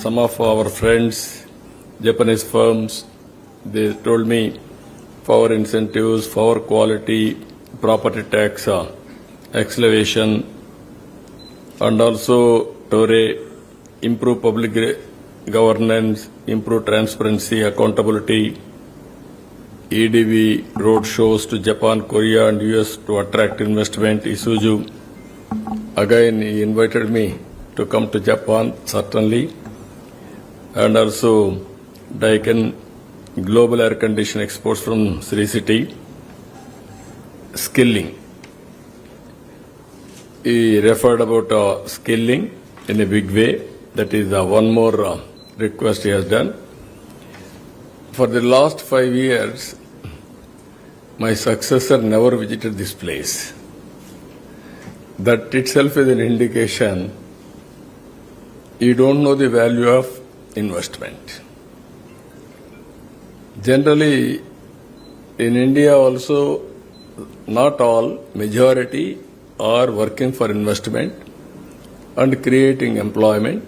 Some of our friends, Japanese firms, they told me power incentives, power quality, property tax, acceleration, and also Torre, improve public governance, improve transparency, accountability, EDV road shows to Japan, Korea, and US to attract investment. Isuzu, again, he invited me to come to Japan, certainly. And also Daikin Global Air Condition Exports from Sri City. Skilling. He referred about skilling in a big way. That is one more request he has done. For the last 5 years, my successor never visited this place. That itself is an indication you don't know the value of investment. Generally, in India also, not all, majority are working for investment and creating employment.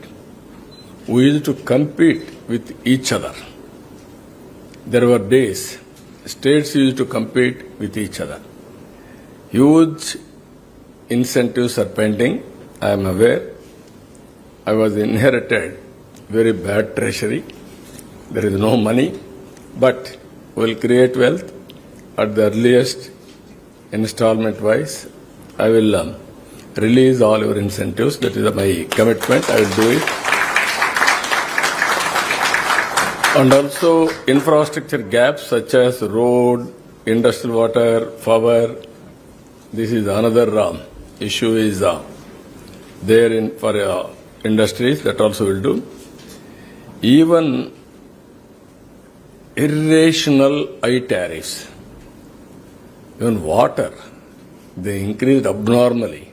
We used to compete with each other. There were days, states used to compete with each other. Huge incentives are pending, I am aware. I was inherited very bad treasury. There is no money, but we will create wealth at the earliest installment wise. I will release all your incentives. That is my commitment. I will do it. And also infrastructure gaps such as road, industrial water, power. This is another issue is there for industries. That also will do. Even irrational high tariffs, even water, they increased abnormally.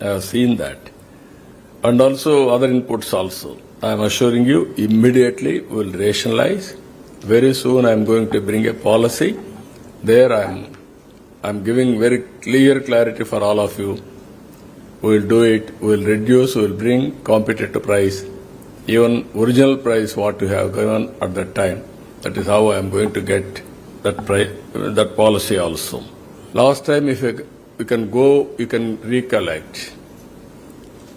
I have seen that. And also other inputs also. I am assuring you, immediately we will rationalize. Very soon I am going to bring a policy. There I am giving very clear clarity for all of you. We will do it, we will reduce, we will bring competitive price. Even original price what you have given at that time. That is how I am going to get that price, that policy also. Last time, if you can go, you can recollect.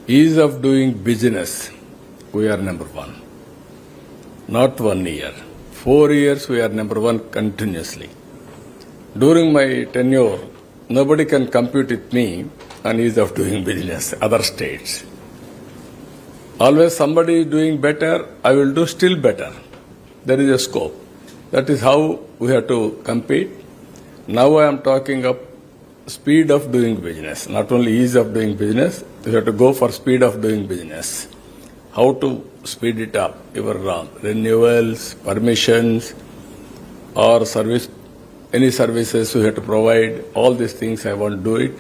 Ease of doing business, we are number one. Not 1 year. 4 years we are number one continuously. During my tenure, nobody can compete with me on ease of doing business, other states. Always somebody is doing better, I will do still better. There is a scope. That is how we have to compete. Now I am talking of speed of doing business, not only ease of doing business, we have to go for speed of doing business. How to speed it up? Your renewals, permissions, or service, any services we have to provide, all these things I want to do it.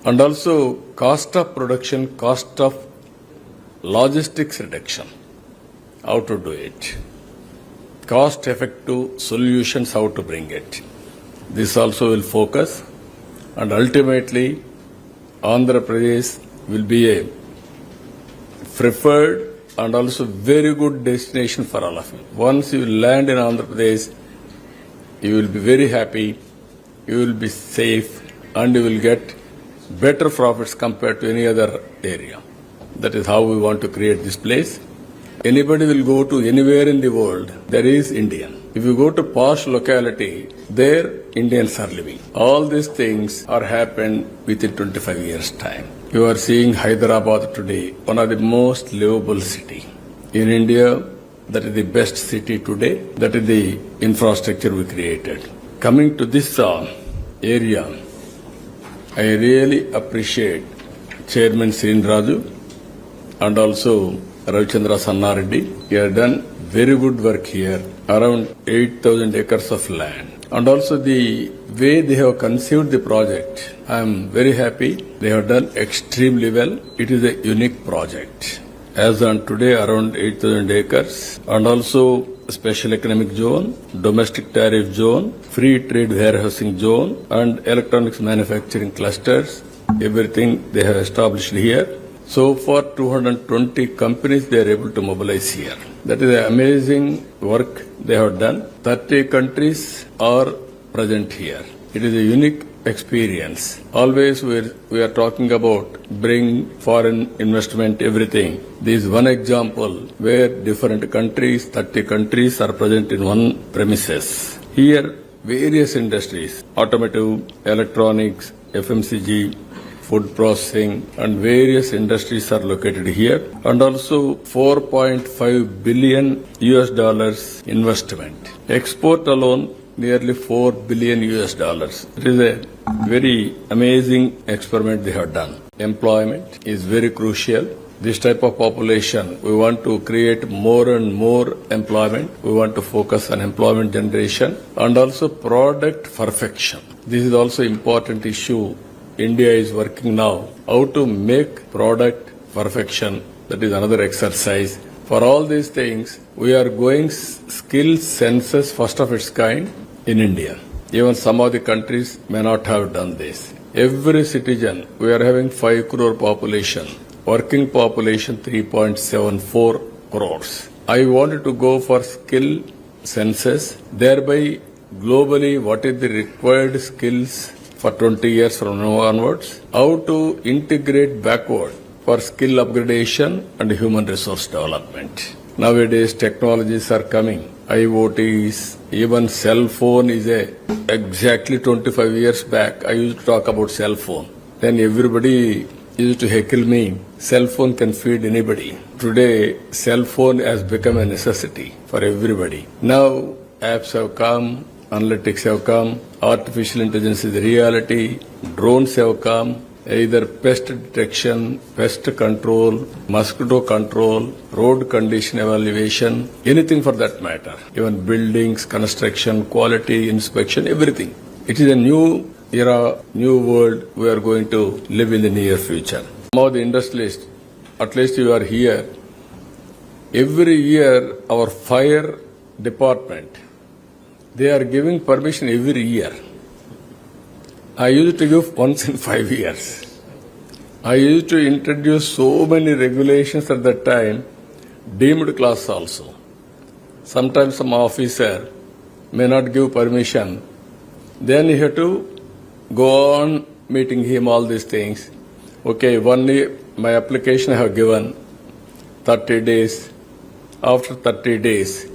And also cost of production, cost of logistics reduction, how to do it. Cost effective solutions, how to bring it. This also will focus, and ultimately Andhra Pradesh will be a preferred and also very good destination for all of you. Once you land in Andhra Pradesh, you will be very happy, you will be safe, and you will get better profits compared to any other area. That is how we want to create this place. Anybody will go to anywhere in the world, there is Indian. If you go to posh locality, there Indians are living. All these things are happened within 25 years' time. You are seeing Hyderabad today, one of the most livable city in India. That is the best city today. That is the infrastructure we created. Coming to this area, I really appreciate Chairman Srin Raju and also Ravichandra Sannareddy. He has done very good work here, around 8,000 acres of land. And also the way they have conceived the project, I am very happy. They have done extremely well. It is a unique project. As on today, around 8,000 acres, and also special economic zone, domestic tariff zone, free trade warehousing zone, and electronics manufacturing clusters. Everything they have established here. So far, 220 companies they are able to mobilize here. That is an amazing work they have done. 30 countries are present here. It is a unique experience. Always we are talking about bring foreign investment, everything. This is one example where different countries, 30 countries are present in one premises. Here, various industries, automotive, electronics, FMCG, food processing and various industries are located here, and also 4.5 billion US dollars investment. Export alone nearly 4 billion US dollars. It is a very amazing experiment they have done. Employment is very crucial. This type of population, we want to create more and more employment. We want to focus on employment generation and also product perfection. This is also important issue. India is working now how to make product perfection. That is another exercise. For all these things, we are going skill census first of its kind in India. Even some of the countries may not have done this. Every citizen, we are having 5 crore population. Working population 3.74 crores. I wanted to go for skill census, thereby globally what is the required skills for 20 years from now onwards, how to integrate backward for skill upgradation and human resource development. Nowadays technologies are coming, IoTs, even cell phone is exactly 25 years back I used to talk about cell phone. Then everybody used to heckle me, cell phone can feed anybody. Today cell phone has become a necessity for everybody. Now apps have come, analytics have come, artificial intelligence is a reality, drones have come, either pest detection, pest control, mosquito control, road condition evaluation, anything for that matter, even buildings, construction, quality, inspection, everything. It is a new era, new world we are going to live in the near future. Some of the industrialists, at least you are here, every year our fire department, they are giving permission every year. I used to give once in 5 years. I used to introduce so many regulations at that time, deemed class also. Sometimes some officer may not give permission. Then you have to go on meeting him all these things. Okay, 1 year, my application I have given 30 days. After 30 days,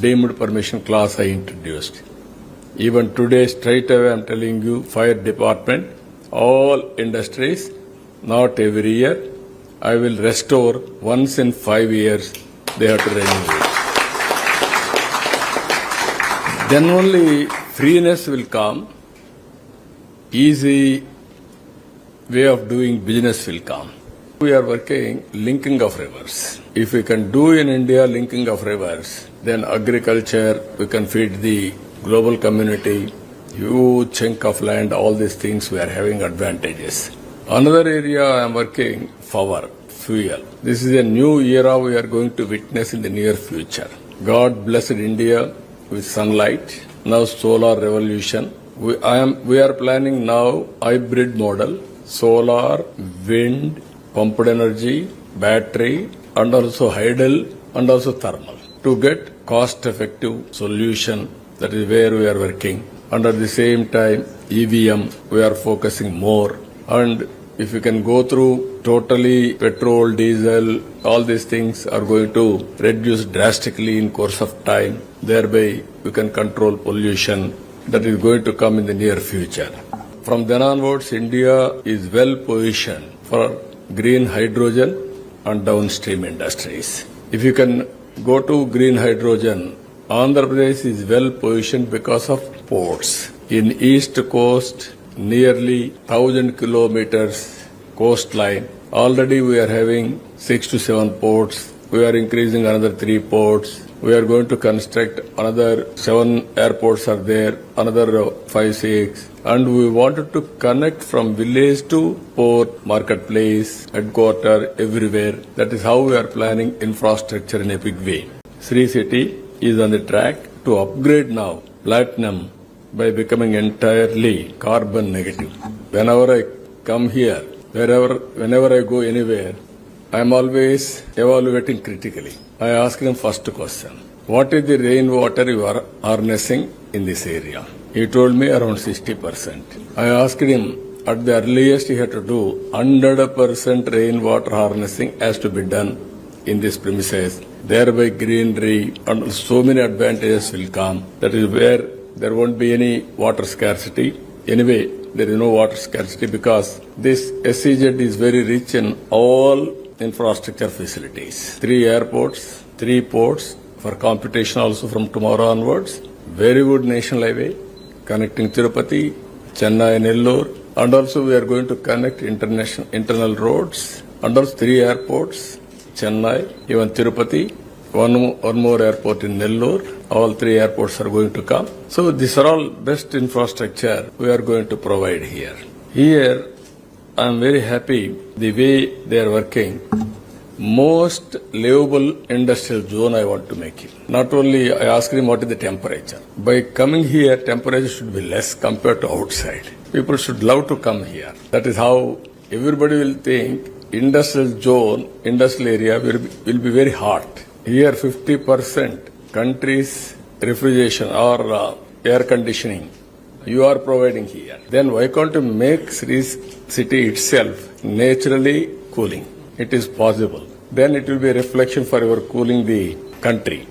deemed permission class I introduced. Even today, straight away, I'm telling you, fire department, all industries, not every year, I will restore once in 5 years, they have to renew it. Then only freeness will come, easy way of doing business will come. We are working linking of rivers. If we can do in India linking of rivers, then agriculture, we can feed the global community, huge chunk of land, all these things we are having advantages. Another area I am working, power, fuel. This is a new era we are going to witness in the near future. God blessed India with sunlight, now solar revolution. We are planning now hybrid model, solar, wind, pumped energy, battery, and also hydel, and also thermal. To get cost-effective solution, that is where we are working. And at the same time, EVM, we are focusing more. And if you can go through totally petrol, diesel, all these things are going to reduce drastically in course of time. Thereby, we can control pollution that is going to come in the near future. From then onwards, India is well positioned for green hydrogen and downstream industries. If you can go to green hydrogen, Andhra Pradesh is well positioned because of ports. In East Coast, nearly 1,000 kilometers coastline. Already we are having 6 to 7 ports. We are increasing another 3 ports. We are going to construct another 7 airports are there, another 5, 6. And we wanted to connect from village to port, marketplace, headquarter, everywhere. That is how we are planning infrastructure in a big way. Sri City is on the track to upgrade now platinum by becoming entirely carbon negative. Whenever I come here, whenever I go anywhere, I am always evaluating critically. I ask him first question. What is the rainwater you are harnessing in this area? He told me around 60%. I asked him at the earliest he had to do 100% rainwater harnessing has to be done in this premises. Thereby greenery and so many advantages will come. That is where there won't be any water scarcity. Anyway, there is no water scarcity because this SEZ is very rich in all infrastructure facilities. 3 airports, 3 ports for computation also from tomorrow onwards. Very good national highway connecting Tirupati, Chennai, Nellore, and also we are going to connect internal roads and also 3 airports, Chennai, even Tirupati, one more airport in Nellore. All 3 airports are going to come. So these are all best infrastructure we are going to provide here. Here, I am very happy the way they are working. Most livable industrial zone I want to make it. Not only I asked him what is the temperature. By coming here, temperature should be less compared to outside. People should love to come here. That is how everybody will think industrial zone, industrial area will be very hot. Here 50% country's refrigeration or air conditioning you are providing here. Then why can't you make Sri city itself naturally cooling? It is possible. Then it will be a reflection for your cooling the country.